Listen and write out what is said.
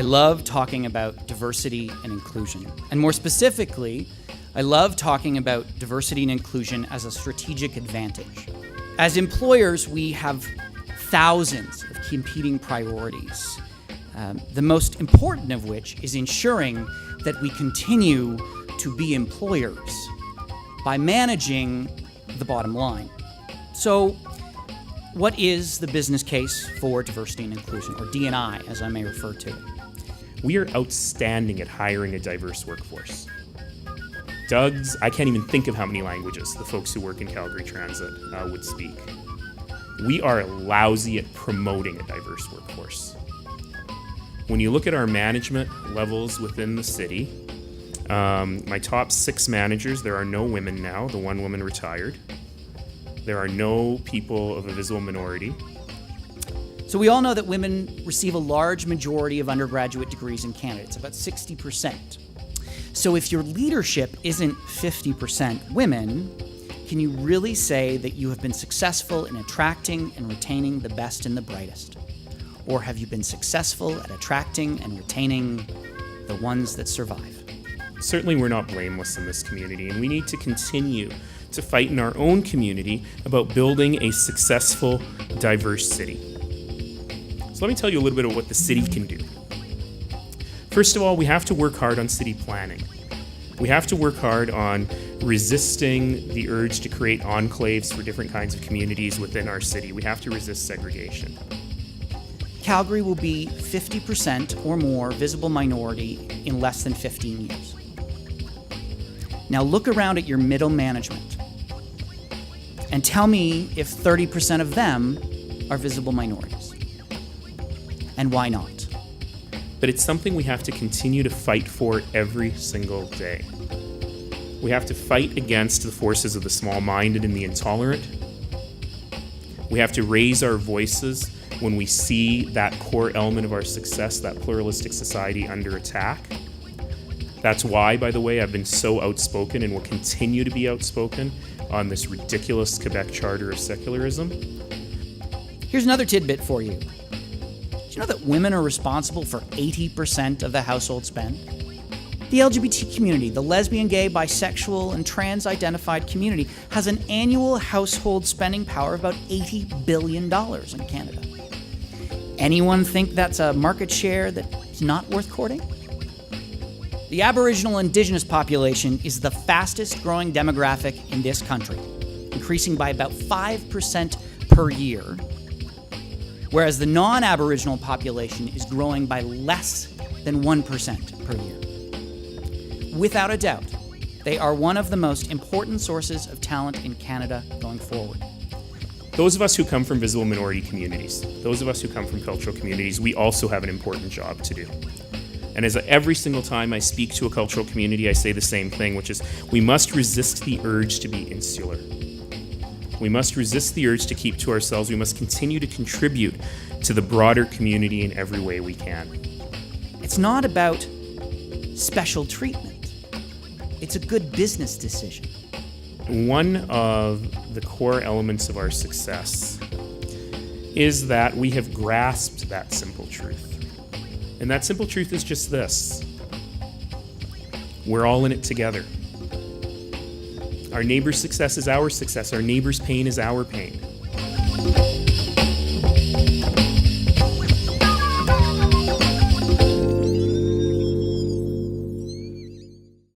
I love talking about diversity and inclusion. And more specifically, I love talking about diversity and inclusion as a strategic advantage. As employers, we have thousands of competing priorities, the most important of which is ensuring that we continue to be employers by managing the bottom line. So, what is the business case for diversity and inclusion, or D&I, as I may refer to it? We are outstanding at hiring a diverse workforce. Doug's, I can't even think of how many languages the folks who work in Calgary Transit would speak. We are lousy at promoting a diverse workforce. When you look at our management levels within the city, my top 6 managers, there are no women now. The one woman retired. There are no people of a visible minority. So we all know that women receive a large majority of undergraduate degrees in Canada. It's about 60%. So if your leadership isn't 50% women, can you really say that you have been successful in attracting and retaining the best and the brightest? Or have you been successful at attracting and retaining the ones that survive? Certainly we're not blameless in this community, and we need to continue to fight in our own community about building a successful, diverse city. So let me tell you a little bit of what the city can do. First of all, we have to work hard on city planning. We have to work hard on resisting the urge to create enclaves for different kinds of communities within our city. We have to resist segregation. Calgary will be 50% or more visible minority in less than 15 years. Now look around at your middle management and tell me if 30% of them are visible minorities. And why not? But it's something we have to continue to fight for every single day. We have to fight against the forces of the small-minded and the intolerant. We have to raise our voices when we see that core element of our success, that pluralistic society, under attack. That's why, by the way, I've been so outspoken and will continue to be outspoken on this ridiculous Quebec Charter of secularism. Here's another tidbit for you. Did you know that women are responsible for 80% of the household spend? The LGBT community, the lesbian, gay, bisexual, and trans-identified community, has an annual household spending power of about $80 billion in Canada. Anyone think that's a market share that's not worth courting? The Aboriginal Indigenous population is the fastest growing demographic in this country, increasing by about 5% per year, whereas the non-Aboriginal population is growing by less than 1% per year. Without a doubt, they are one of the most important sources of talent in Canada going forward. Those of us who come from visible minority communities, those of us who come from cultural communities, we also have an important job to do. And as every single time I speak to a cultural community, I say the same thing, which is we must resist the urge to be insular. We must resist the urge to keep to ourselves. We must continue to contribute to the broader community in every way we can. It's not about special treatment. It's a good business decision. One of the core elements of our success is that we have grasped that simple truth. And that simple truth is just this: we're all in it together. Our neighbor's success is our success. Our neighbor's pain is our pain.